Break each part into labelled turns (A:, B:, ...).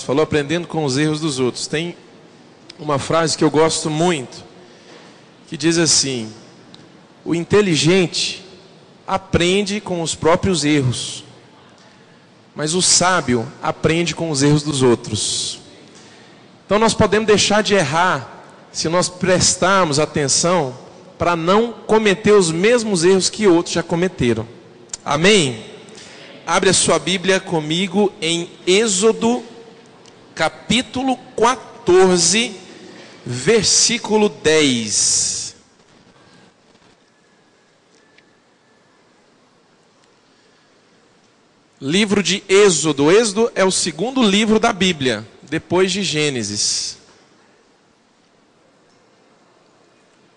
A: Falou aprendendo com os erros dos outros. Tem uma frase que eu gosto muito, que diz assim: o inteligente aprende com os próprios erros, mas o sábio aprende com os erros dos outros. Então nós podemos deixar de errar se nós prestarmos atenção para não cometer os mesmos erros que outros já cometeram. Amém? Abre a sua Bíblia comigo em Êxodo capítulo 14, versículo 10. Livro de Êxodo. Êxodo é o segundo livro da Bíblia, depois de Gênesis.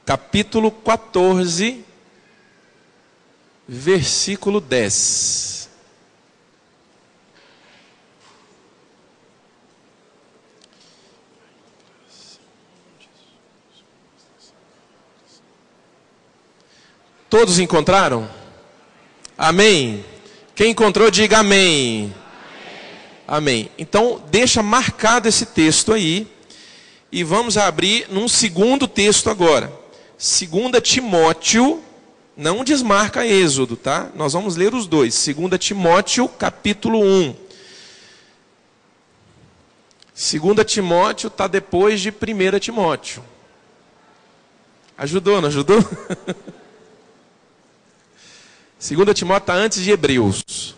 A: Capítulo 14, versículo 10. Todos encontraram? Amém? Quem encontrou, diga amém. Amém. Então, deixa marcado esse texto aí. E vamos abrir num segundo texto agora. 2 Timóteo, não desmarca Êxodo, tá? Nós vamos ler os dois. 2 Timóteo, capítulo 1. 2 Timóteo está depois de 1 Timóteo. Ajudou, não ajudou? 2 Timóteo está antes de Hebreus.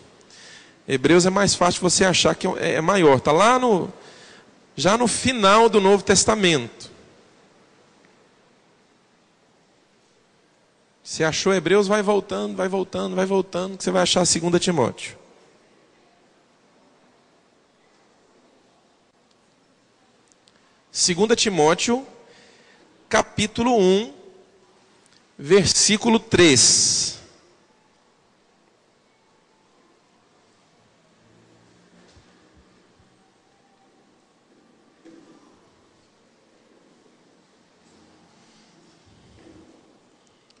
A: Hebreus é mais fácil você achar que é maior. Está lá já no final do Novo Testamento. Se achou Hebreus, vai voltando, que você vai achar 2 Timóteo. Segunda Timóteo, capítulo 1, versículo 3.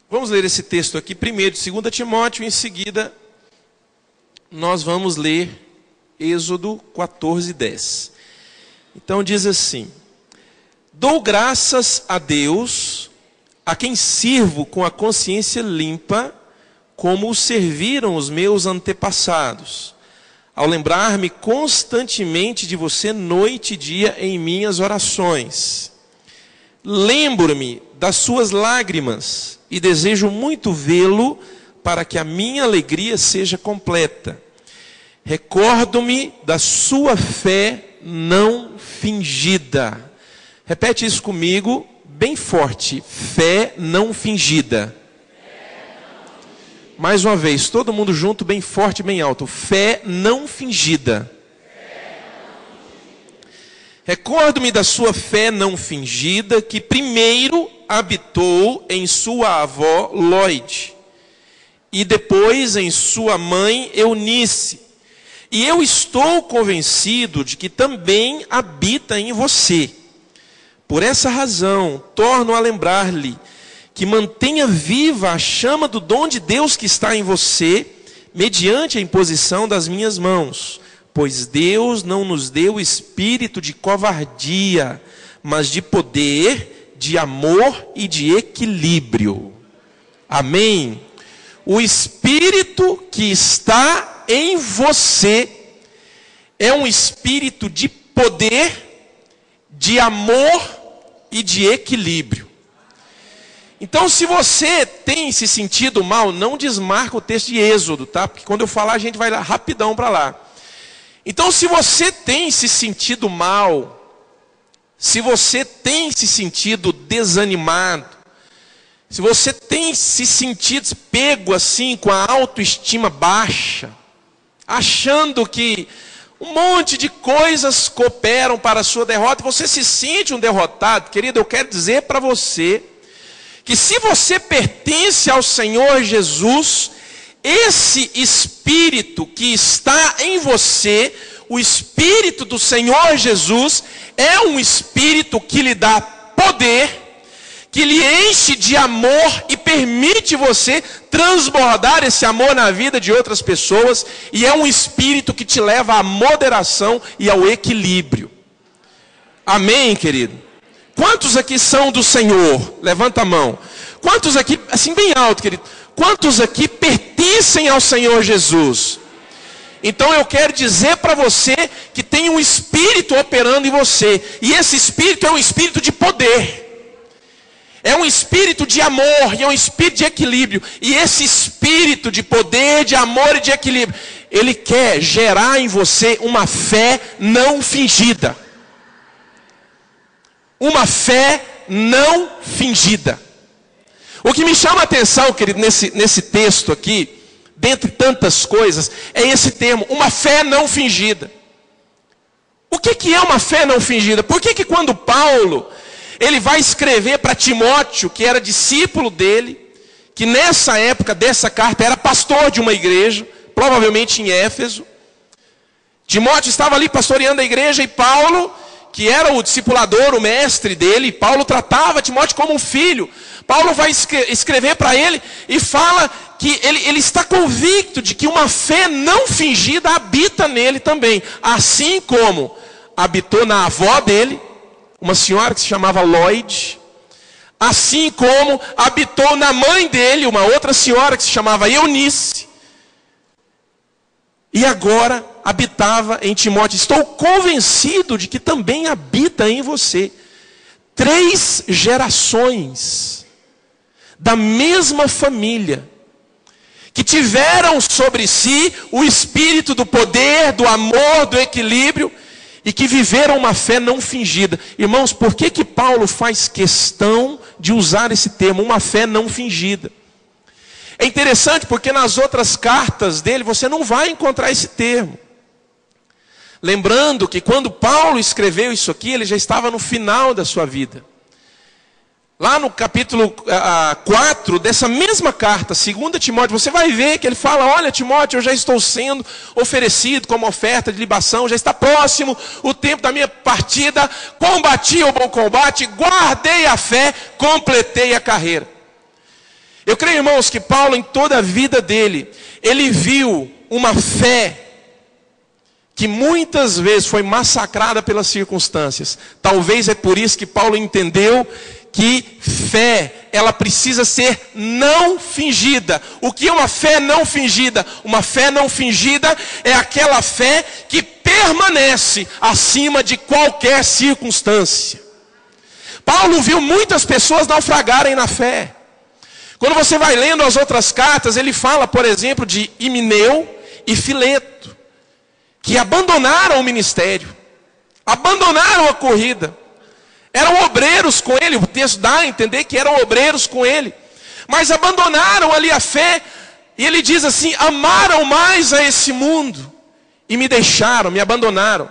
A: Vamos ler esse texto aqui primeiro, de 2 Timóteo, e em seguida nós vamos ler Êxodo 14, 10. Então diz assim: dou graças a Deus, a quem sirvo com a consciência limpa, como o serviram os meus antepassados, ao lembrar-me constantemente de você noite e dia em minhas orações. Lembro-me das suas lágrimas e desejo muito vê-lo para que a minha alegria seja completa. Recordo-me da sua fé não fingida. Repete isso comigo, bem forte. Fé não fingida. Mais uma vez, todo mundo junto, bem forte, bem alto. Fé não fingida. Recordo-me da sua fé não fingida, que primeiro habitou em sua avó Lóide, e depois em sua mãe Eunice. E eu estou convencido de que também habita em você. Por essa razão, torno a lembrar-lhe que mantenha viva a chama do dom de Deus que está em você, mediante a imposição das minhas mãos. Pois Deus não nos deu espírito de covardia, mas de poder, de amor e de equilíbrio. Amém? O espírito que está em você é um espírito de poder, de amor e de equilíbrio. Então, se você tem se sentido mal, não desmarca o texto de Êxodo, tá? Porque quando eu falar, a gente vai lá rapidão para lá. Então, se você tem se sentido mal, se você tem se sentido desanimado, se você tem se sentido pego assim com a autoestima baixa, achando que um monte de coisas cooperam para a sua derrota, você se sente um derrotado, querido, eu quero dizer para você que se você pertence ao Senhor Jesus, esse espírito que está em você, o espírito do Senhor Jesus, é um espírito que lhe dá poder, que lhe enche de amor e permite você transbordar esse amor na vida de outras pessoas, e é um espírito que te leva à moderação e ao equilíbrio. Amém, querido? Quantos aqui são do Senhor? Levanta a mão. Quantos aqui, assim bem alto, querido, quantos aqui pertencem ao Senhor Jesus? Então eu quero dizer para você que tem um espírito operando em você, e esse espírito é um espírito de poder. É um espírito de amor, e é um espírito de equilíbrio. E esse espírito de poder, de amor e de equilíbrio, ele quer gerar em você uma fé não fingida. Uma fé não fingida. O que me chama a atenção, querido, nesse texto aqui, dentre tantas coisas, é esse termo, uma fé não fingida. O que é uma fé não fingida? Por que quando Paulo ele vai escrever para Timóteo, que era discípulo dele, que nessa época dessa carta era pastor de uma igreja, provavelmente em Éfeso. Timóteo estava ali pastoreando a igreja, e Paulo, que era o discipulador, o mestre dele, Paulo tratava Timóteo como um filho. Paulo vai escrever para ele e fala que ele está convicto de que uma fé não fingida habita nele também, assim como habitou na avó dele, uma senhora que se chamava Lloyd, assim como habitou na mãe dele, uma outra senhora que se chamava Eunice, e agora habitava em Timóteo. Estou convencido de que também habita em você. 3 gerações da mesma família, que tiveram sobre si o espírito do poder, do amor, do equilíbrio, e que viveram uma fé não fingida. Irmãos, por que Paulo faz questão de usar esse termo, uma fé não fingida? É interessante porque nas outras cartas dele você não vai encontrar esse termo. Lembrando que quando Paulo escreveu isso aqui, ele já estava no final da sua vida. Lá no capítulo 4 dessa mesma carta, 2 Timóteo, você vai ver que ele fala: olha, Timóteo, eu já estou sendo oferecido como oferta de libação, já está próximo o tempo da minha partida, combati o bom combate, guardei a fé, completei a carreira. Eu creio, irmãos, que Paulo, em toda a vida dele, ele viu uma fé que muitas vezes foi massacrada pelas circunstâncias. Talvez é por isso que Paulo entendeu que fé, ela precisa ser não fingida. O que é uma fé não fingida? Uma fé não fingida é aquela fé que permanece acima de qualquer circunstância. Paulo viu muitas pessoas naufragarem na fé. Quando você vai lendo as outras cartas, ele fala, por exemplo, de Himeneu e Fileto, que abandonaram o ministério, abandonaram a corrida. Eram obreiros com ele, o texto dá a entender que eram obreiros com ele, mas abandonaram ali a fé, e ele diz assim: amaram mais a esse mundo, e me deixaram, me abandonaram.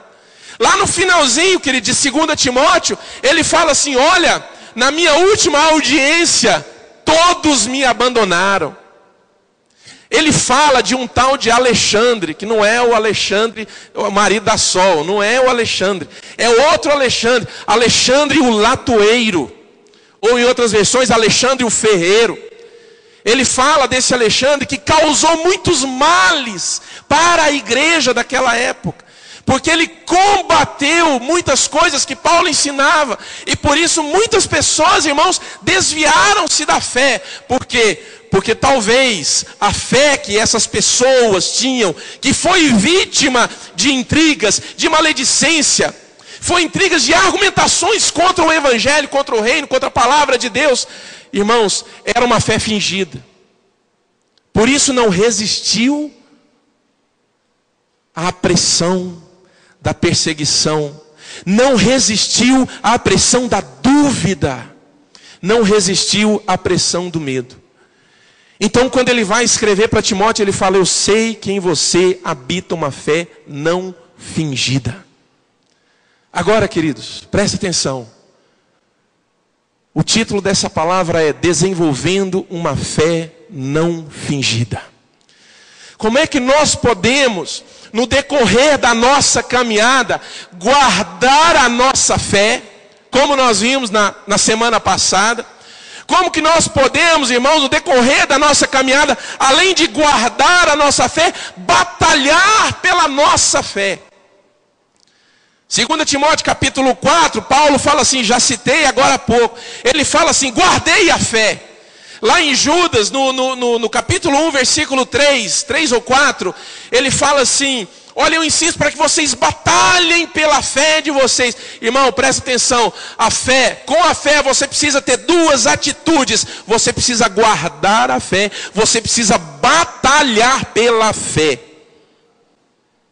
A: Lá no finalzinho, que ele diz, 2 Timóteo, ele fala assim: olha, na minha última audiência, todos me abandonaram. Ele fala de um tal de Alexandre, que não é o Alexandre, o marido da Sol, não é o Alexandre, é outro Alexandre, Alexandre o latoeiro, ou em outras versões, Alexandre o ferreiro. Ele fala desse Alexandre que causou muitos males para a igreja daquela época, porque ele combateu muitas coisas que Paulo ensinava, e por isso muitas pessoas, irmãos, desviaram-se da fé. Por quê? Porque talvez a fé que essas pessoas tinham, que foi vítima de intrigas, de maledicência, foi intrigas de argumentações contra o evangelho, contra o reino, contra a palavra de Deus, irmãos, era uma fé fingida. Por isso não resistiu à pressão da perseguição, não resistiu à pressão da dúvida, não resistiu à pressão do medo. Então, quando ele vai escrever para Timóteo, ele fala: eu sei que em você habita uma fé não fingida. Agora, queridos, preste atenção. O título dessa palavra é Desenvolvendo uma Fé Não Fingida. Como é que nós podemos, no decorrer da nossa caminhada, guardar a nossa fé, como nós vimos na semana passada? Como que nós podemos, irmãos, no decorrer da nossa caminhada, além de guardar a nossa fé, batalhar pela nossa fé? 2 Timóteo capítulo 4, Paulo fala assim, já citei agora há pouco, ele fala assim, guardei a fé. Lá em Judas, no capítulo 1, versículo 3 ou 4, ele fala assim, olha, eu insisto para que vocês batalhem pela fé de vocês. Irmão, presta atenção, com a fé você precisa ter duas atitudes. Você precisa guardar a fé, você precisa batalhar pela fé.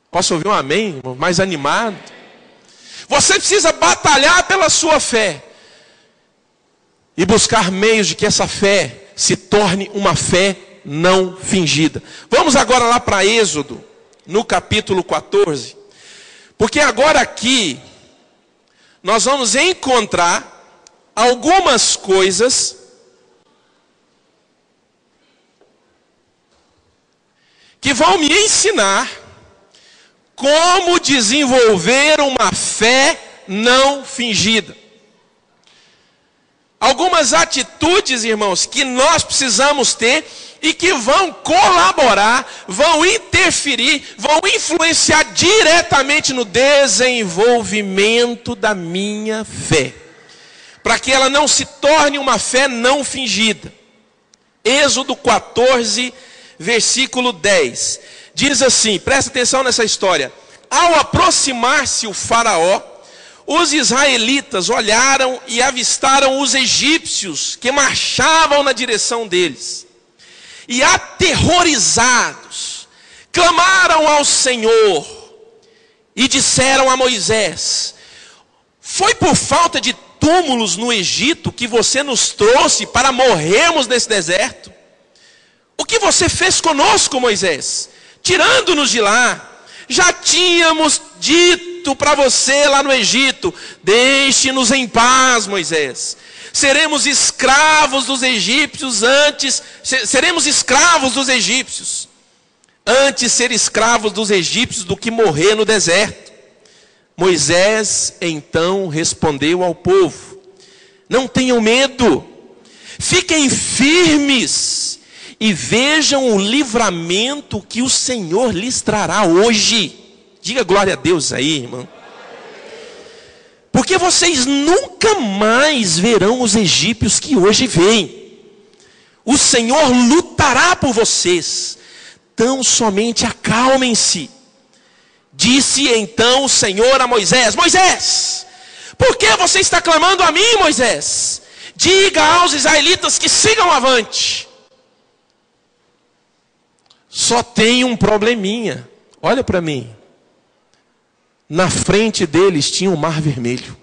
A: Posso ouvir um amém, irmão? Mais animado? Você precisa batalhar pela sua fé e buscar meios de que essa fé se torne uma fé não fingida. Vamos agora lá para Êxodo, no capítulo 14, porque agora aqui nós vamos encontrar algumas coisas que vão me ensinar como desenvolver uma fé não fingida. Algumas atitudes, irmãos, que nós precisamos ter e que vão colaborar, vão interferir, vão influenciar diretamente no desenvolvimento da minha fé, para que ela não se torne uma fé não fingida. Êxodo 14, versículo 10, diz assim, presta atenção nessa história. Ao aproximar-se o faraó, os israelitas olharam e avistaram os egípcios que marchavam na direção deles. E aterrorizados, clamaram ao Senhor e disseram a Moisés: foi por falta de túmulos no Egito que você nos trouxe para morrermos nesse deserto? O que você fez conosco, Moisés, tirando-nos de lá? Já tínhamos dito para você lá no Egito: deixe-nos em paz, Moisés. Seremos escravos dos egípcios antes ser escravos dos egípcios do que morrer no deserto. Moisés então respondeu ao povo: não tenham medo, fiquem firmes e vejam o livramento que o Senhor lhes trará hoje. Diga glória a Deus aí, irmão. Porque vocês nunca mais verão os egípcios que hoje veem. O Senhor lutará por vocês. Tão somente acalmem-se. Disse então o Senhor a Moisés: Moisés, por que você está clamando a mim, Moisés? Diga aos israelitas que sigam avante. Só tem um probleminha. Olha para mim. Na frente deles tinha o Mar Vermelho.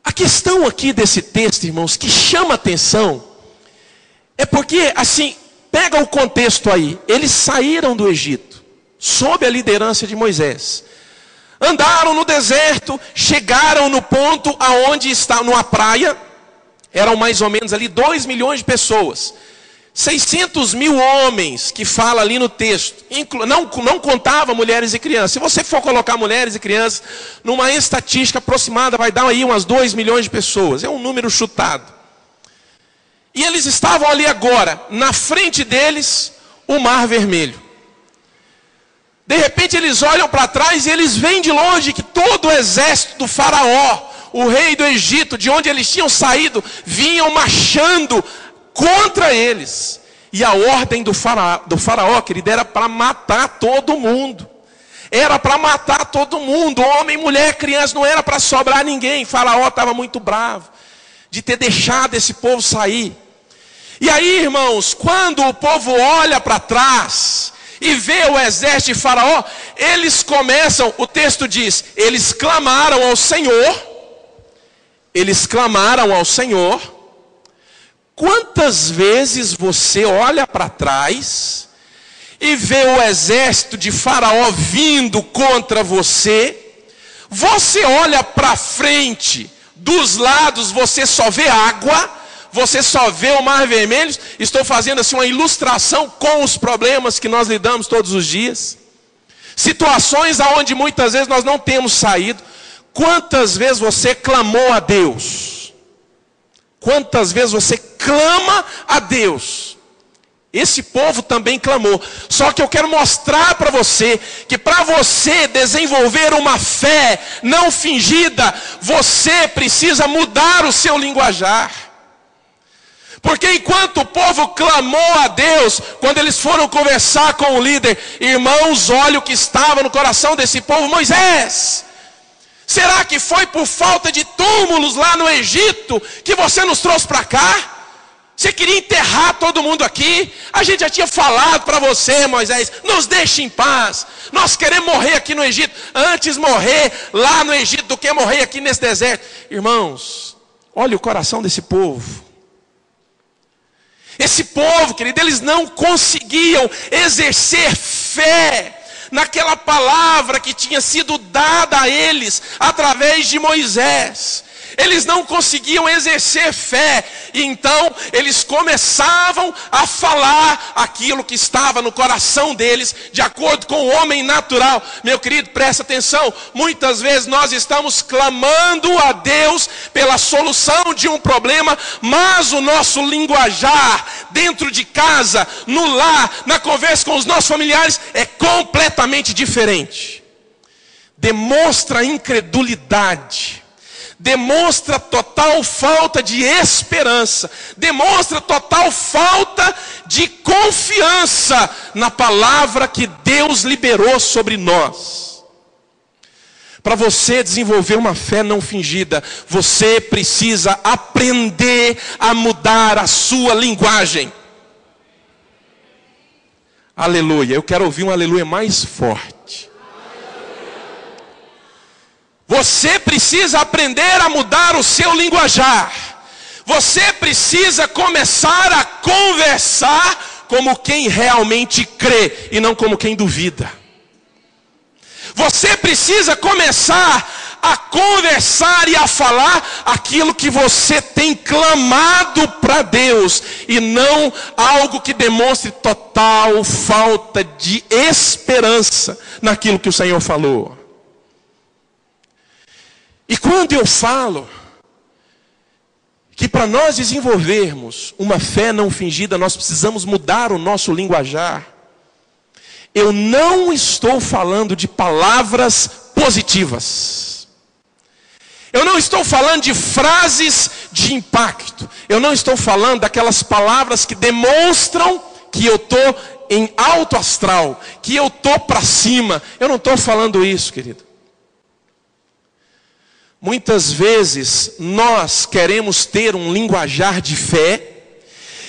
A: A questão aqui desse texto, irmãos, que chama atenção, é porque, assim, pega o contexto aí. Eles saíram do Egito, sob a liderança de Moisés. Andaram no deserto, chegaram no ponto aonde está, numa praia. Eram mais ou menos ali 2 milhões de pessoas. 600 mil homens, que fala ali no texto, não contava mulheres e crianças. Se você for colocar mulheres e crianças numa estatística aproximada, vai dar aí umas 2 milhões de pessoas. É um número chutado. E eles estavam ali agora, na frente deles, o Mar Vermelho. De repente eles olham para trás e eles veem de longe que todo o exército do faraó, o rei do Egito, de onde eles tinham saído, vinham marchando contra eles. E a ordem do faraó, querido, era para matar todo mundo. Era para matar todo mundo, homem, mulher, criança, não era para sobrar ninguém. O faraó estava muito bravo de ter deixado esse povo sair. E aí, irmãos, quando o povo olha para trás e vê o exército de faraó, eles começam, o texto diz, eles clamaram ao Senhor. Eles clamaram ao Senhor. Quantas vezes você olha para trás e vê o exército de faraó vindo contra você? Você olha para frente, dos lados você só vê água, você só vê o Mar Vermelho. Estou fazendo assim uma ilustração com os problemas que nós lidamos todos os dias. Situações aonde muitas vezes nós não temos saído. Quantas vezes você clamou a Deus? Quantas vezes você clama a Deus? Esse povo também clamou. Só que eu quero mostrar para você que para você desenvolver uma fé não fingida, você precisa mudar o seu linguajar. Porque enquanto o povo clamou a Deus, quando eles foram conversar com o líder, irmãos, olha o que estava no coração desse povo. Moisés, será que foi por falta de túmulos lá no Egito que você nos trouxe para cá? Você queria enterrar todo mundo aqui? A gente já tinha falado para você, Moisés, nos deixe em paz. Nós queremos morrer aqui no Egito, antes morrer lá no Egito do que morrer aqui nesse deserto. Irmãos, olha o coração desse povo. Esse povo, querido, eles não conseguiam exercer fé naquela palavra que tinha sido dada a eles através de Moisés. Eles não conseguiam exercer fé, e então eles começavam a falar aquilo que estava no coração deles, de acordo com o homem natural. Meu querido, presta atenção, muitas vezes nós estamos clamando a Deus pela solução de um problema, mas o nosso linguajar, dentro de casa, no lar, na conversa com os nossos familiares, é completamente diferente. Demonstra incredulidade, demonstra total falta de esperança, demonstra total falta de confiança na palavra que Deus liberou sobre nós. Para você desenvolver uma fé não fingida, você precisa aprender a mudar a sua linguagem. Aleluia, eu quero ouvir um aleluia mais forte. Você precisa aprender a mudar o seu linguajar. Você precisa começar a conversar como quem realmente crê e não como quem duvida. Você precisa começar a conversar e a falar aquilo que você tem clamado para Deus, e não algo que demonstre total falta de esperança naquilo que o Senhor falou. E quando eu falo que para nós desenvolvermos uma fé não fingida, nós precisamos mudar o nosso linguajar, eu não estou falando de palavras positivas. Eu não estou falando de frases de impacto. Eu não estou falando daquelas palavras que demonstram que eu estou em alto astral, que eu estou para cima. Eu não estou falando isso, querido. Muitas vezes nós queremos ter um linguajar de fé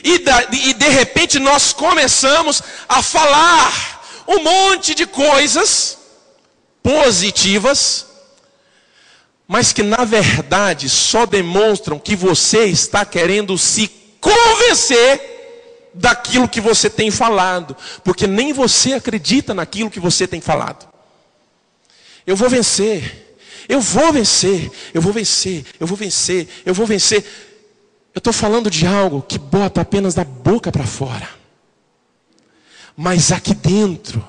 A: e de repente nós começamos a falar um monte de coisas positivas, mas que na verdade só demonstram que você está querendo se convencer daquilo que você tem falado, porque nem você acredita naquilo que você tem falado. Eu vou vencer. Eu vou vencer, eu vou vencer, eu vou vencer, eu vou vencer. Eu estou falando de algo que bota apenas da boca para fora. Mas aqui dentro,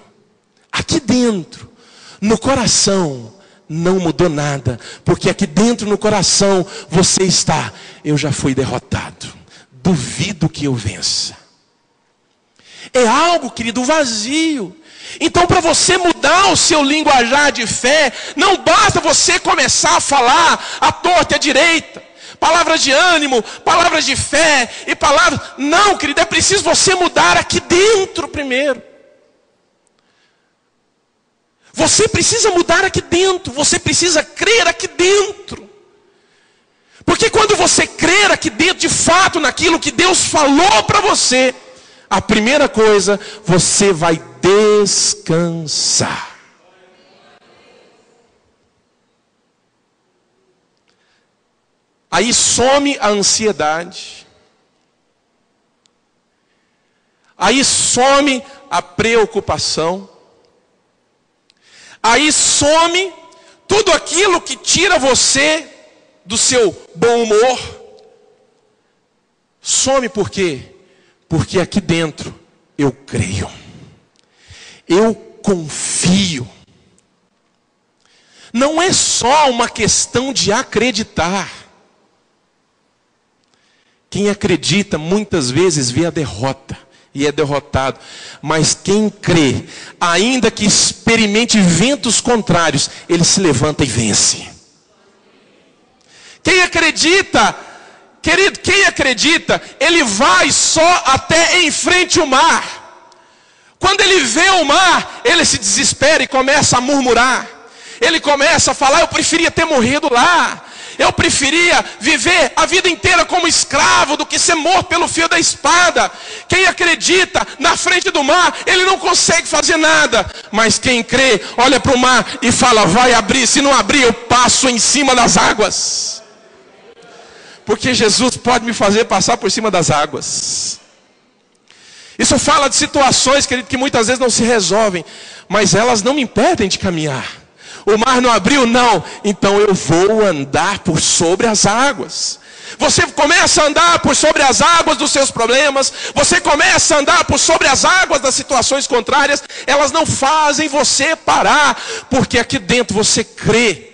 A: no coração, não mudou nada. Porque aqui dentro no coração, você está, eu já fui derrotado. Duvido que eu vença. É algo, querido, vazio. Então, para você mudar o seu linguajar de fé, não basta você começar a falar à torta e à direita, palavras de ânimo, palavras de fé e palavras. Não, querido, é preciso você mudar aqui dentro primeiro. Você precisa mudar aqui dentro, você precisa crer aqui dentro. Porque quando você crer aqui dentro, de fato, naquilo que Deus falou para você, a primeira coisa, você vai descansar. Aí some a ansiedade. Aí some a preocupação. Aí some tudo aquilo que tira você do seu bom humor. Some por quê? Porque aqui dentro eu creio. Eu confio. Não é só uma questão de acreditar. Quem acredita muitas vezes vê a derrota e é derrotado. Mas quem crê, ainda que experimente ventos contrários, ele se levanta e vence. Quem acredita, querido, quem acredita, ele vai só até em frente ao mar. Quando ele vê o mar, ele se desespera e começa a murmurar. Ele começa a falar: eu preferia ter morrido lá. Eu preferia viver a vida inteira como escravo do que ser morto pelo fio da espada. Quem acredita na frente do mar, ele não consegue fazer nada. Mas quem crê, olha para o mar e fala: vai abrir. Se não abrir, eu passo em cima das águas. Porque Jesus pode me fazer passar por cima das águas. Isso fala de situações, querido, que muitas vezes não se resolvem, mas elas não me impedem de caminhar. O mar não abriu? Não. Então eu vou andar por sobre as águas. Você começa a andar por sobre as águas dos seus problemas. Você começa a andar por sobre as águas das situações contrárias. Elas não fazem você parar, porque aqui dentro você crê.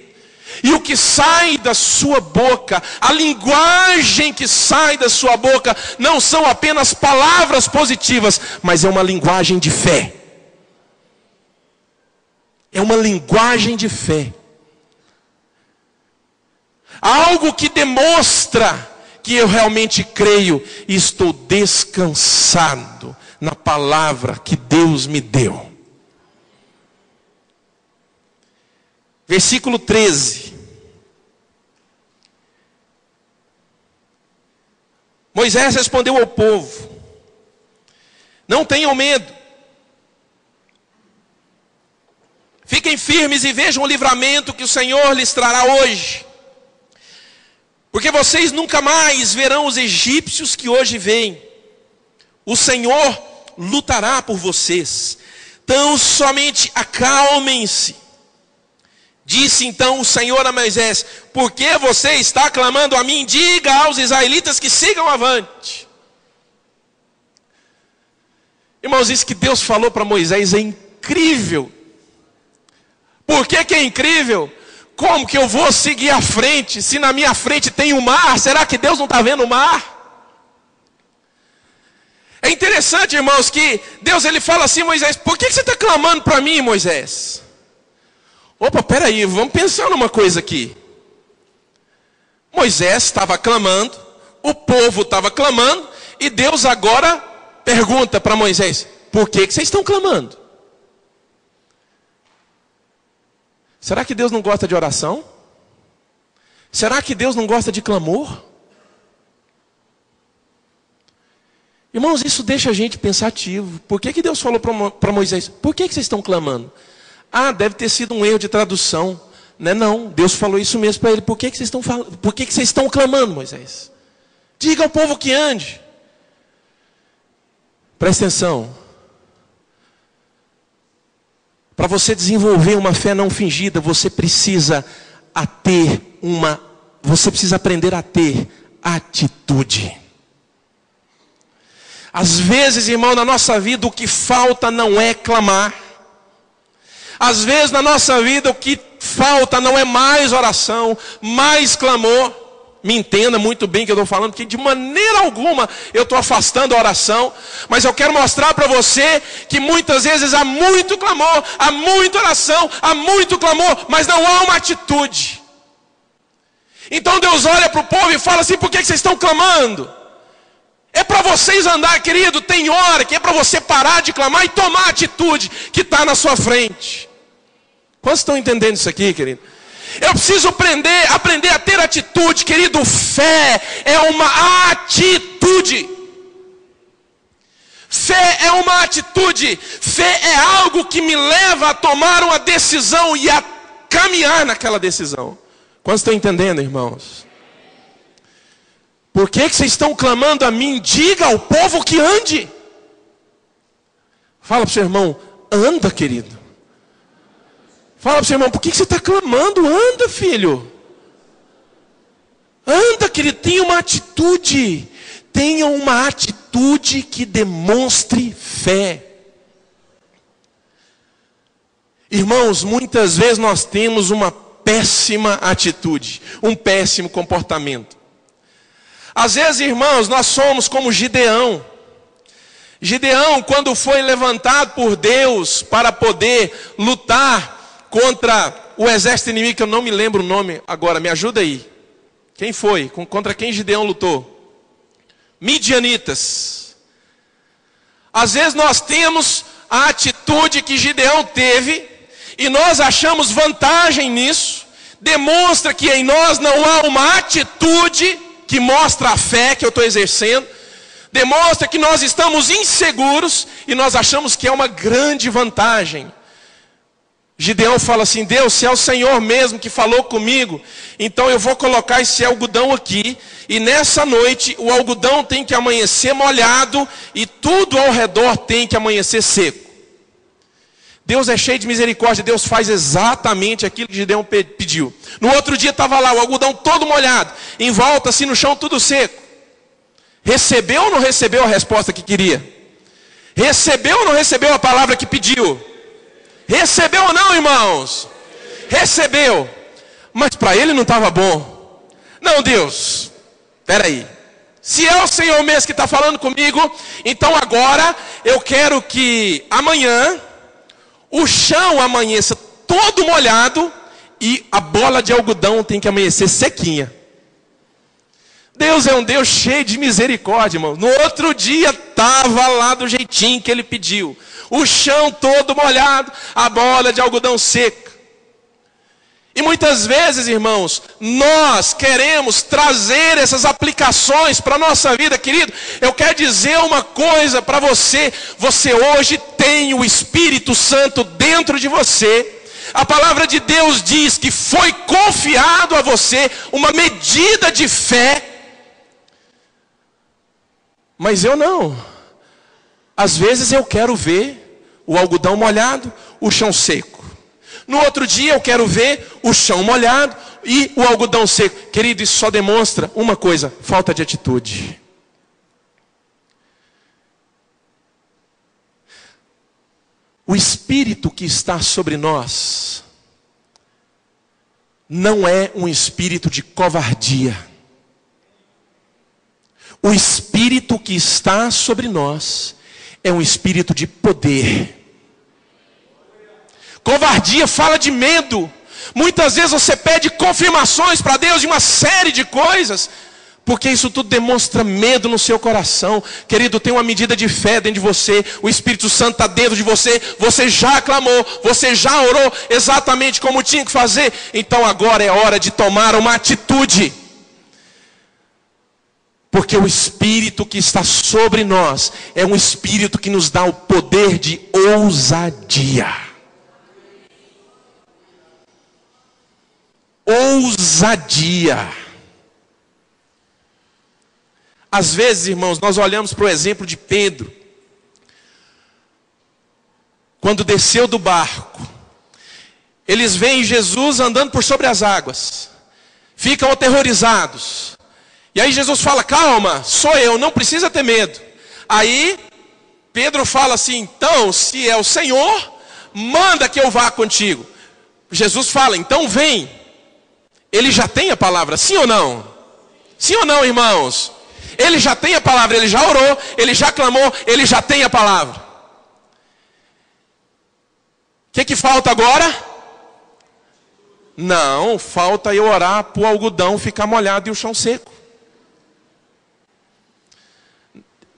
A: E o que sai da sua boca, a linguagem que sai da sua boca, não são apenas palavras positivas, mas é uma linguagem de fé. É uma linguagem de fé. Algo que demonstra que eu realmente creio e estou descansado na palavra que Deus me deu. Versículo 13. Moisés respondeu ao povo: não tenham medo. Fiquem firmes e vejam o livramento que o Senhor lhes trará hoje. Porque vocês nunca mais verão os egípcios que hoje veem. O Senhor lutará por vocês. Então somente acalmem-se. Disse então o Senhor a Moisés: por que você está clamando a mim? Diga aos israelitas que sigam avante. Irmãos, isso que Deus falou para Moisés é incrível. Por que é incrível? Como que eu vou seguir à frente, se na minha frente tem o mar? Será que Deus não está vendo o mar? É interessante, irmãos, que Deus ele fala assim: Moisés, por que você está clamando para mim, Moisés? Opa, peraí, vamos pensar numa coisa aqui. Moisés estava clamando, o povo estava clamando, e Deus agora pergunta para Moisés: por que vocês estão clamando? Será que Deus não gosta de oração? Será que Deus não gosta de clamor? Irmãos, isso deixa a gente pensativo. Por que Deus falou para Moisés: por que vocês estão clamando? Ah, deve ter sido um erro de tradução. Não, Deus falou isso mesmo para ele. Por que vocês estão falando? Por que vocês estão clamando, Moisés? Diga ao povo que ande. Presta atenção. Para você desenvolver uma fé não fingida, você precisa aprender a ter atitude. Às vezes, irmão, na nossa vida o que falta não é clamar. Às vezes na nossa vida o que falta não é mais oração, mais clamor. Me entenda muito bem o que eu estou falando, porque de maneira alguma eu estou afastando a oração. Mas eu quero mostrar para você que muitas vezes há muito clamor, há muita oração, há muito clamor, mas não há uma atitude. Então Deus olha para o povo e fala assim: por que vocês estão clamando? É para vocês andar, querido, tem hora que é para você parar de clamar e tomar a atitude que está na sua frente. Quantos estão entendendo isso aqui, querido? Eu preciso aprender a ter atitude, querido. Fé é uma atitude. Fé é uma atitude. Fé é algo que me leva a tomar uma decisão e a caminhar naquela decisão. Quantos estão entendendo, irmãos? Por que vocês estão clamando a mim? Diga ao povo que ande. Fala para o seu irmão: anda, querido. Fala para o seu irmão: por que você está clamando? Anda, filho. Anda, querido, tenha uma atitude. Tenha uma atitude que demonstre fé. Irmãos, muitas vezes nós temos uma péssima atitude, um péssimo comportamento. Às vezes, irmãos, nós somos como Gideão. Gideão, quando foi levantado por Deus para poder lutar contra o exército inimigo, que eu não me lembro o nome agora, me ajuda aí. Quem foi? Contra quem Gideão lutou? Midianitas. Às vezes nós temos a atitude que Gideão teve, e nós achamos vantagem nisso. Demonstra que em nós não há uma atitude que mostra a fé que eu estou exercendo. Demonstra que nós estamos inseguros e nós achamos que é uma grande vantagem. Gideão fala assim: Deus, se é o Senhor mesmo que falou comigo, então eu vou colocar esse algodão aqui, e nessa noite o algodão tem que amanhecer molhado e tudo ao redor tem que amanhecer seco. Deus é cheio de misericórdia, Deus faz exatamente aquilo que Gideão pediu. No outro dia estava lá o algodão todo molhado, em volta assim no chão tudo seco. Recebeu ou não recebeu a resposta que queria? Recebeu ou não recebeu a palavra que pediu? Recebeu ou não, irmãos? Recebeu. Mas para ele não estava bom. Não, Deus, espera aí. Se é o Senhor mesmo que está falando comigo, então agora eu quero que amanhã o chão amanheça todo molhado e a bola de algodão tem que amanhecer sequinha. Deus é um Deus cheio de misericórdia, irmão. No outro dia estava lá do jeitinho que ele pediu. O chão todo molhado, a bola de algodão seca. E muitas vezes, irmãos, nós queremos trazer essas aplicações para a nossa vida, querido. Eu quero dizer uma coisa para você. Você hoje tem o Espírito Santo dentro de você. A palavra de Deus diz que foi confiado a você uma medida de fé. Mas eu não. Às vezes eu quero ver o algodão molhado, o chão seco. No outro dia eu quero ver o chão molhado e o algodão seco. Querido, isso só demonstra uma coisa: falta de atitude. O Espírito que está sobre nós não é um espírito de covardia. O Espírito que está sobre nós é um espírito de poder. Covardia fala de medo. Muitas vezes você pede confirmações para Deus de uma série de coisas, porque isso tudo demonstra medo no seu coração. Querido, tem uma medida de fé dentro de você. O Espírito Santo está dentro de você. Você já clamou, você já orou exatamente como tinha que fazer. Então agora é hora de tomar uma atitude. Porque o Espírito que está sobre nós é um Espírito que nos dá o poder de ousadia. Ousadia. Às vezes, irmãos, nós olhamos para o exemplo de Pedro. Quando desceu do barco, eles veem Jesus andando por sobre as águas. Ficam aterrorizados. E aí Jesus fala: calma, sou eu, não precisa ter medo. Aí Pedro fala assim: então, se é o Senhor, manda que eu vá contigo. Jesus fala: então vem. Ele já tem a palavra, sim ou não? Sim ou não, irmãos? Ele já tem a palavra, ele já orou, ele já clamou, ele já tem a palavra. O que falta agora? Não, falta eu orar para o algodão ficar molhado e o chão seco.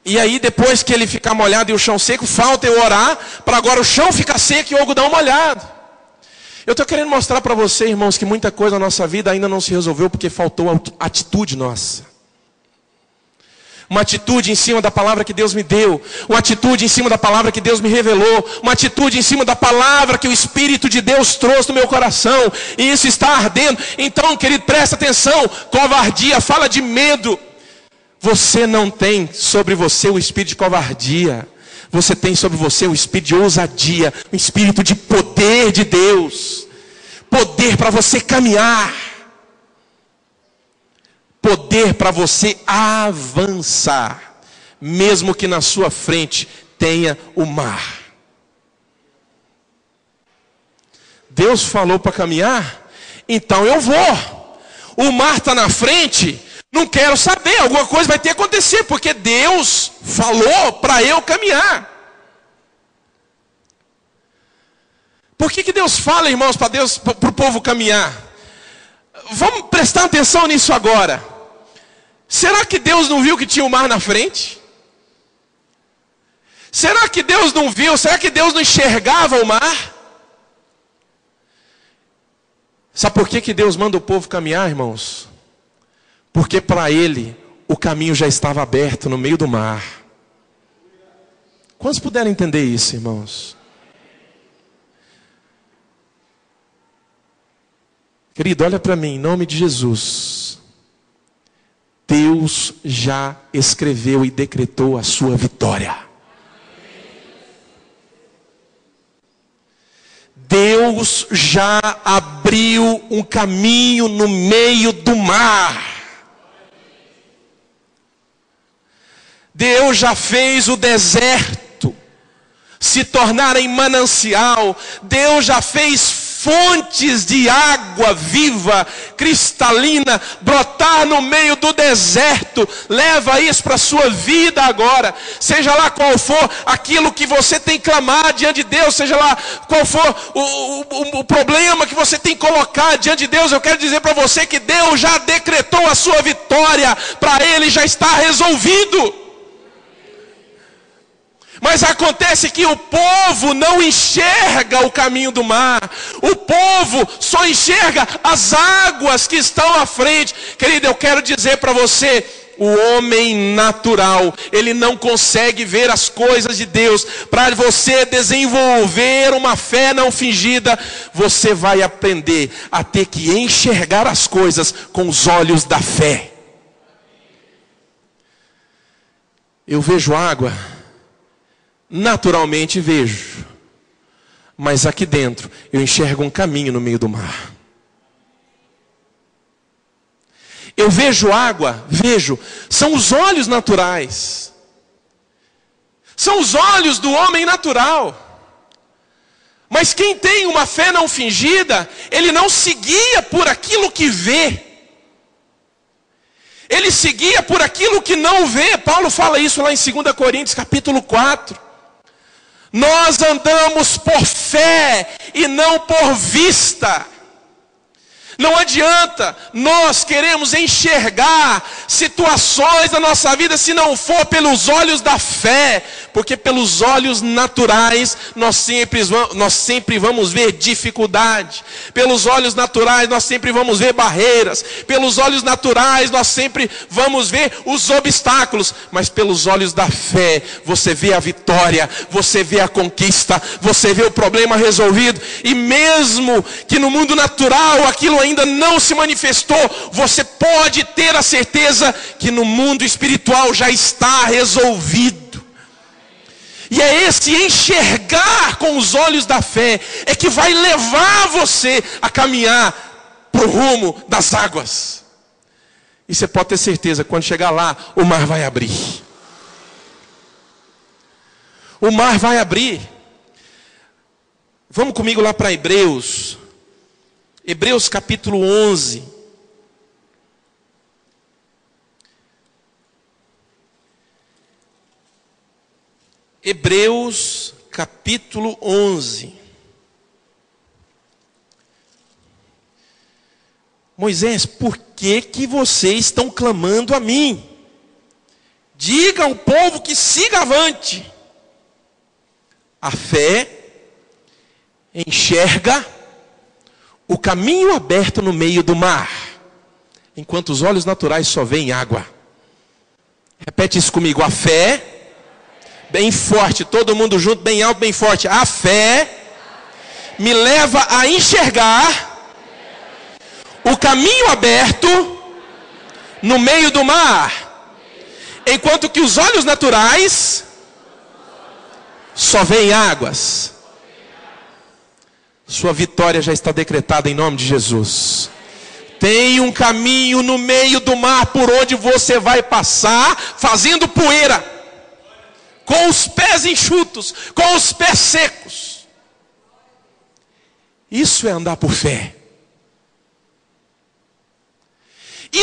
A: E aí depois que ele ficar molhado e o chão seco, falta eu orar para agora o chão ficar seco e o algodão molhado. Eu estou querendo mostrar para você, irmãos, que muita coisa na nossa vida ainda não se resolveu porque faltou atitude nossa. Uma atitude em cima da palavra que Deus me deu. Uma atitude em cima da palavra que Deus me revelou. Uma atitude em cima da palavra que o Espírito de Deus trouxe no meu coração. E isso está ardendo. Então, querido, presta atenção. Covardia fala de medo. Você não tem sobre você o espírito de covardia. Você tem sobre você o espírito de ousadia. O espírito de poder de Deus. Poder para você caminhar. Poder para você avançar. Mesmo que na sua frente tenha o mar. Deus falou para caminhar? Então eu vou. O mar está na frente. Não quero saber, alguma coisa vai ter que acontecer, porque Deus falou para eu caminhar. Por que Deus fala, irmãos, para o povo caminhar? Vamos prestar atenção nisso agora. Será que Deus não viu que tinha o mar na frente? Será que Deus não viu? Será que Deus não enxergava o mar? Sabe por que Deus manda o povo caminhar, irmãos? Porque para ele o caminho já estava aberto no meio do mar. Quantos puderam entender isso, irmãos? Querido, olha para mim, em nome de Jesus. Deus já escreveu e decretou a sua vitória. Deus já abriu um caminho no meio do mar. Deus já fez o deserto se tornar em manancial. Deus já fez fontes de água viva, cristalina, brotar no meio do deserto. Leva isso para a sua vida agora. Seja lá qual for aquilo que você tem que clamar diante de Deus, seja lá qual for o problema que você tem que colocar diante de Deus, eu quero dizer para você que Deus já decretou a sua vitória. Para Ele já está resolvido. Mas acontece que o povo não enxerga o caminho do mar. O povo só enxerga as águas que estão à frente. Querido, eu quero dizer para você, o homem natural, ele não consegue ver as coisas de Deus. Para você desenvolver uma fé não fingida, você vai aprender a ter que enxergar as coisas com os olhos da fé. Eu vejo água. Naturalmente vejo, mas aqui dentro eu enxergo um caminho no meio do mar. Eu vejo água, são os olhos naturais, são os olhos do homem natural. Mas quem tem uma fé não fingida, ele não se guia por aquilo que vê, ele se guia por aquilo que não vê. Paulo fala isso lá em 2 Coríntios capítulo 4. Nós andamos por fé e não por vista. Não adianta nós queremos enxergar situações da nossa vida se não for pelos olhos da fé. Porque pelos olhos naturais nós sempre vamos ver dificuldade. Pelos olhos naturais nós sempre vamos ver barreiras. Pelos olhos naturais nós sempre vamos ver os obstáculos. Mas pelos olhos da fé você vê a vitória, você vê a conquista, você vê o problema resolvido. E mesmo que no mundo natural aquilo ainda não se manifestou, você pode ter a certeza que no mundo espiritual já está resolvido. E é esse enxergar com os olhos da fé é que vai levar você a caminhar para o rumo das águas. E você pode ter certeza, quando chegar lá, o mar vai abrir. O mar vai abrir. Vamos comigo lá para Hebreus. Hebreus capítulo 11. Hebreus capítulo 11. Moisés, por que vocês estão clamando a mim? Diga ao povo que siga avante. A fé enxerga o caminho aberto no meio do mar, enquanto os olhos naturais só veem água. Repete isso comigo. A fé, bem forte, todo mundo junto, bem alto, bem forte. A fé me leva a enxergar o caminho aberto no meio do mar, enquanto que os olhos naturais só veem águas. Sua vitória já está decretada em nome de Jesus. Tem um caminho no meio do mar por onde você vai passar, fazendo poeira, com os pés enxutos, com os pés secos. Isso é andar por fé.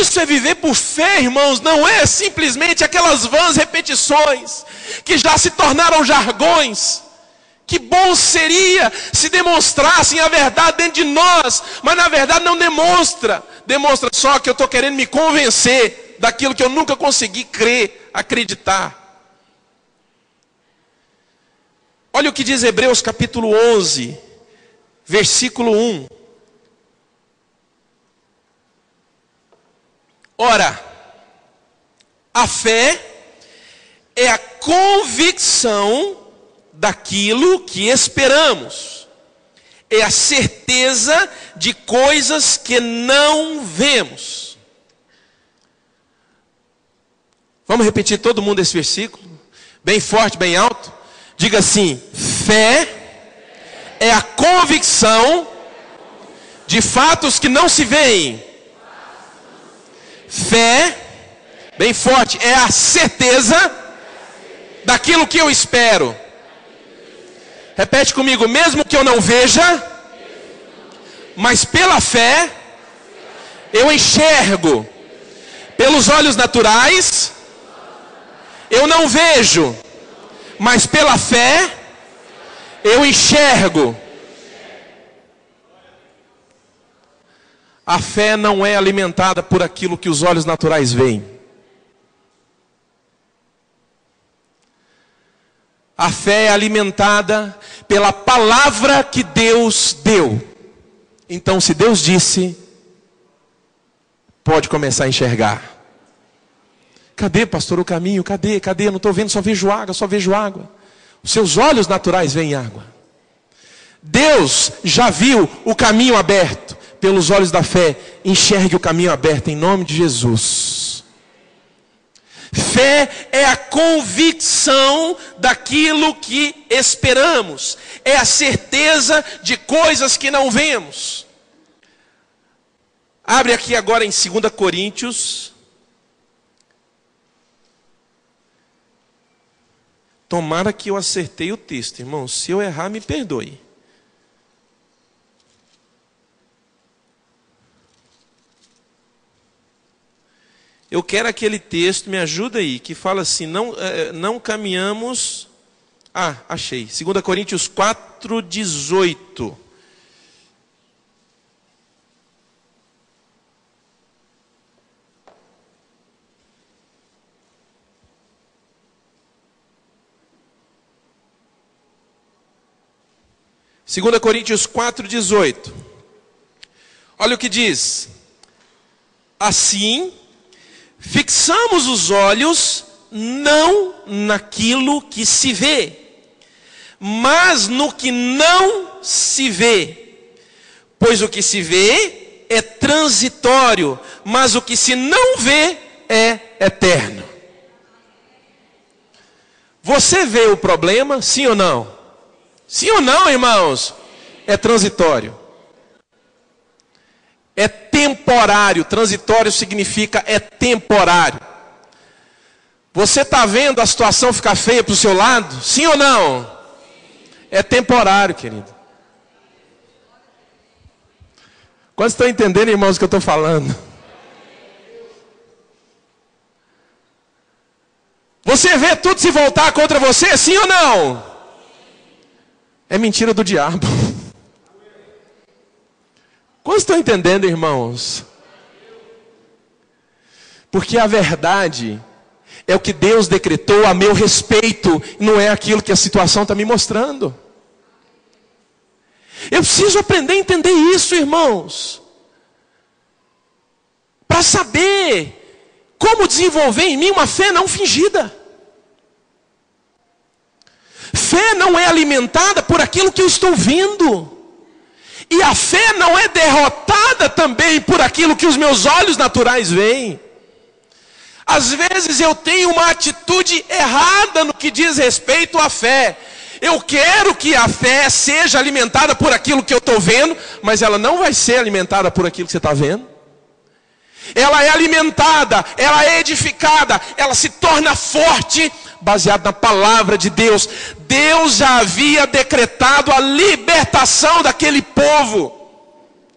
A: Isso é viver por fé, irmãos, não é simplesmente aquelas vãs repetições, que já se tornaram jargões. Que bom seria se demonstrassem a verdade dentro de nós, mas na verdade não demonstra. Demonstra só que eu estou querendo me convencer daquilo que eu nunca consegui crer, acreditar. Olha o que diz Hebreus capítulo 11, versículo 1. Ora, a fé é a convicção daquilo que esperamos, é a certeza de coisas que não vemos. Vamos repetir todo mundo esse versículo? Bem forte, bem alto. Diga assim: fé é a convicção de fatos que não se veem. Fé, bem forte, é a certeza daquilo que eu espero. Repete comigo: mesmo que eu não veja, mas pela fé eu enxergo. Pelos olhos naturais eu não vejo, mas pela fé eu enxergo. A fé não é alimentada por aquilo que os olhos naturais veem. A fé é alimentada pela palavra que Deus deu. Então, se Deus disse, pode começar a enxergar. Cadê, pastor, o caminho? Cadê? Eu não estou vendo, só vejo água. Os seus olhos naturais veem água. Deus já viu o caminho aberto. Pelos olhos da fé, enxergue o caminho aberto em nome de Jesus. Fé é a convicção daquilo que esperamos. É a certeza de coisas que não vemos. Abre aqui agora em 2 Coríntios. Tomara que eu acertei o texto, irmão. Se eu errar, me perdoe. Eu quero aquele texto, me ajuda aí, que fala assim, não caminhamos... achei. 2 Coríntios 4, 18. Segunda Coríntios 4, 18. Olha o que diz. Assim, fixamos os olhos não naquilo que se vê, mas no que não se vê. Pois o que se vê é transitório, mas o que se não vê é eterno. Você vê o problema, sim ou não? Sim ou não, irmãos? É transitório. É temporário. Transitório significa é temporário. Você está vendo a situação ficar feia para o seu lado? Sim ou não? É temporário, querido. Quantos estão entendendo, irmãos, o que eu estou falando? Você vê tudo se voltar contra você? Sim ou não? É mentira do diabo. Quantos estão entendendo, irmãos? Porque a verdade é o que Deus decretou a meu respeito, não é aquilo que a situação está me mostrando. Eu preciso aprender a entender isso, irmãos, para saber como desenvolver em mim uma fé não fingida. Fé não é alimentada por aquilo que eu estou vendo. E a fé não é derrotada também por aquilo que os meus olhos naturais veem. Às vezes eu tenho uma atitude errada no que diz respeito à fé. Eu quero que a fé seja alimentada por aquilo que eu estou vendo, mas ela não vai ser alimentada por aquilo que você está vendo. Ela é alimentada, ela é edificada, ela se torna forte, baseada na palavra de Deus. Deus já havia decretado a libertação daquele povo.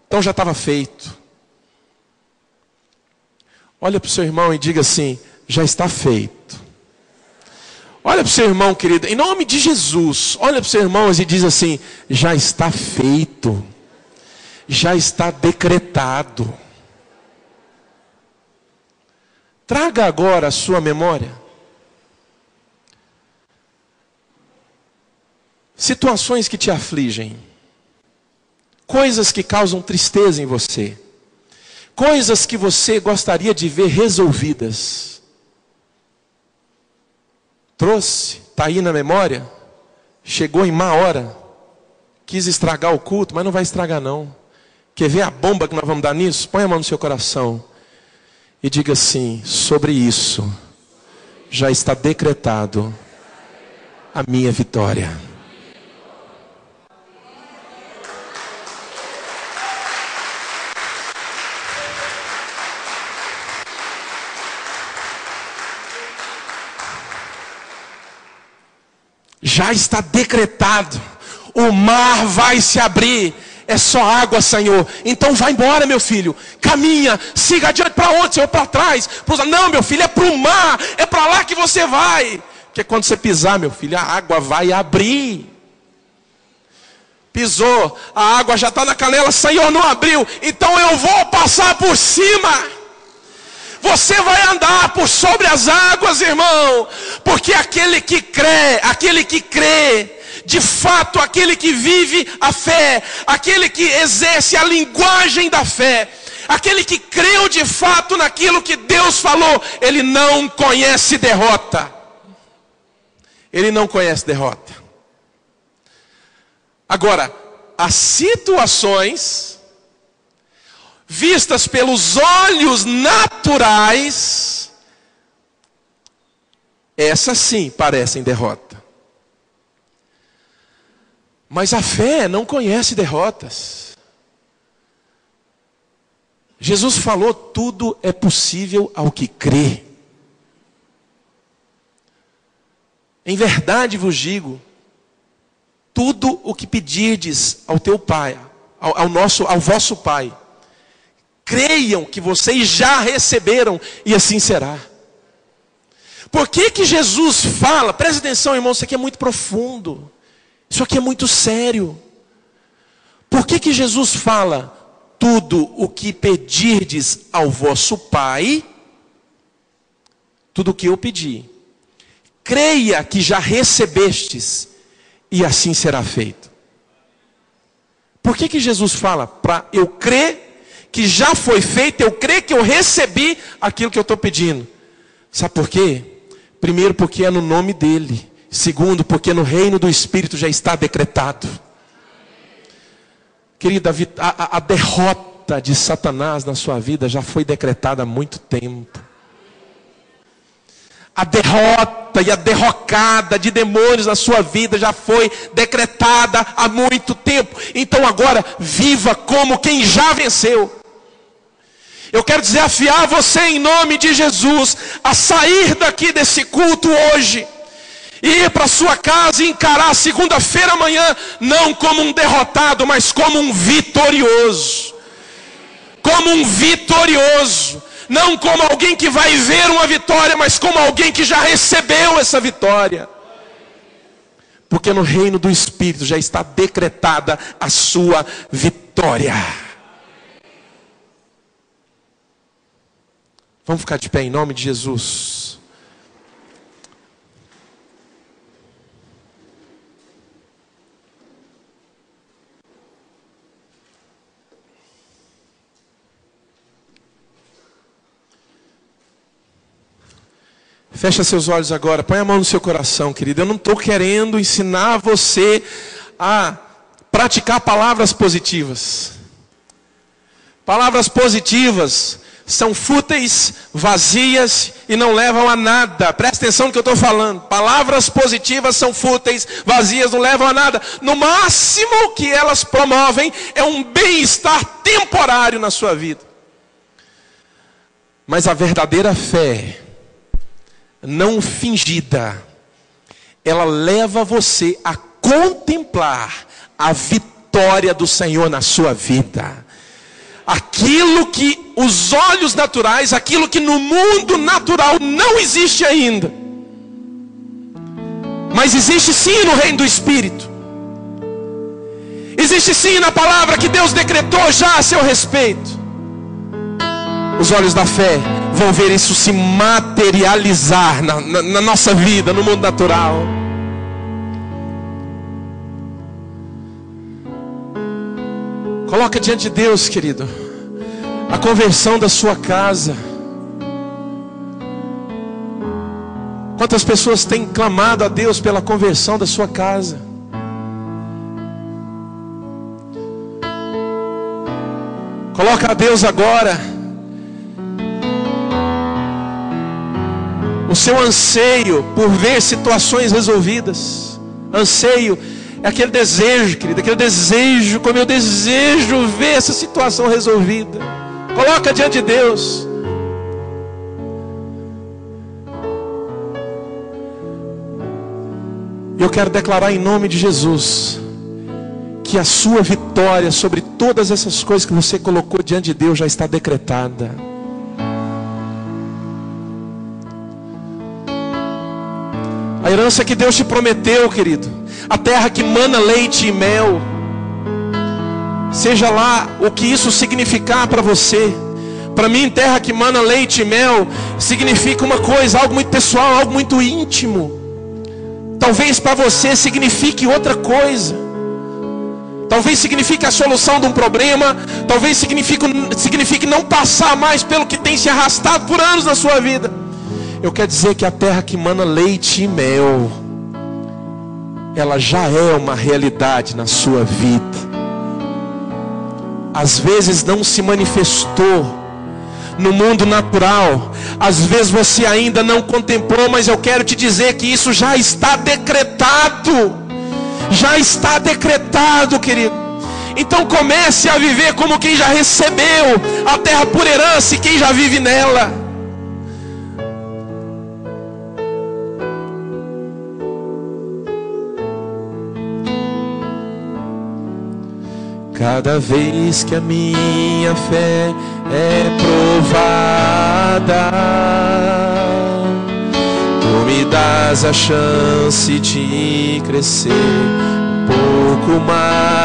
A: Então já estava feito. Olha para o seu irmão e diga assim: já está feito. Olha para o seu irmão, querido, em nome de Jesus, olha para o seu irmão e diz assim: já está feito, já está decretado. Traga agora a sua memória situações que te afligem, coisas que causam tristeza em você, coisas que você gostaria de ver resolvidas. Trouxe, está aí na memória, chegou em má hora, quis estragar o culto, mas não vai estragar não. Quer ver a bomba que nós vamos dar nisso? Põe a mão no seu coração e diga assim: sobre isso já está decretado a minha vitória. Já está decretado, o mar vai se abrir, é só água, Senhor. Então vai embora, meu filho, caminha, siga adiante. Para onde, Senhor? Para trás? Não, meu filho, é para o mar, é para lá que você vai. Porque quando você pisar, meu filho, a água vai abrir. Pisou, a água já está na canela, Senhor, não abriu, então eu vou passar por cima. Você vai andar por sobre as águas, irmão, porque aquele que crê, de fato, aquele que vive a fé, aquele que exerce a linguagem da fé, aquele que creu de fato naquilo que Deus falou, ele não conhece derrota. Ele não conhece derrota. Agora, as situações vistas pelos olhos naturais, essas sim parecem derrota. Mas a fé não conhece derrotas. Jesus falou: tudo é possível ao que crê. Em verdade vos digo, tudo o que pedirdes ao teu Pai, ao vosso Pai, creiam que vocês já receberam, e assim será. Por que Jesus fala? Presta atenção, irmão, isso aqui é muito profundo. Isso aqui é muito sério. Por que Jesus fala: tudo o que pedirdes ao vosso Pai, tudo o que eu pedi, creia que já recebestes, e assim será feito. Por que Jesus fala? Para eu crer que já foi feito, eu creio que eu recebi aquilo que eu estou pedindo. Sabe por quê? Primeiro, porque é no nome dele. Segundo, porque no reino do Espírito já está decretado. Querida, a derrota de Satanás na sua vida já foi decretada há muito tempo. A derrota e a derrocada de demônios na sua vida já foi decretada há muito tempo. Então agora, viva como quem já venceu. Eu quero desafiar você em nome de Jesus a sair daqui desse culto hoje e ir para sua casa e encarar a segunda-feira amanhã não como um derrotado, mas como um vitorioso. Como um vitorioso. Não como alguém que vai ver uma vitória, mas como alguém que já recebeu essa vitória. Porque no reino do Espírito já está decretada a sua vitória. Vamos ficar de pé em nome de Jesus. Fecha seus olhos agora, põe a mão no seu coração, querido. Eu não estou querendo ensinar você a praticar palavras positivas. Palavras positivas são fúteis, vazias e não levam a nada. Presta atenção no que eu estou falando. Palavras positivas são fúteis, vazias, não levam a nada. No máximo que elas promovem é um bem-estar temporário na sua vida. Mas a verdadeira fé, não fingida, ela leva você a contemplar a vitória do Senhor na sua vida. aquilo que os olhos naturais, aquilo que no mundo natural não existe ainda, mas existe sim no reino do Espírito. Existe sim na palavra que Deus decretou já a seu respeito. Os olhos da fé vão ver isso se materializar na nossa vida, no mundo natural. Coloca diante de Deus, querido, a conversão da sua casa. Quantas pessoas têm clamado a Deus pela conversão da sua casa? Coloca a Deus agora o seu anseio por ver situações resolvidas. Anseio é aquele desejo, querido, aquele desejo, como eu desejo ver essa situação resolvida. Coloca diante de Deus. Eu quero declarar em nome de Jesus que a sua vitória sobre todas essas coisas que você colocou diante de Deus já está decretada. A herança que Deus te prometeu, querido, a terra que mana leite e mel, seja lá o que isso significar para você. Para mim, terra que mana leite e mel significa uma coisa, algo muito pessoal, algo muito íntimo. Talvez para você signifique outra coisa. Talvez signifique a solução de um problema. Talvez signifique não passar mais pelo que tem se arrastado por anos na sua vida. Eu quero dizer que a terra que mana leite e mel, ela já é uma realidade na sua vida. Às vezes não se manifestou no mundo natural, às vezes você ainda não contemplou, mas eu quero te dizer que isso já está decretado. Já está decretado, querido. Então comece a viver como quem já recebeu a terra por herança e quem já vive nela. Cada vez que a minha fé é provada, tu me dás a chance de crescer um pouco mais.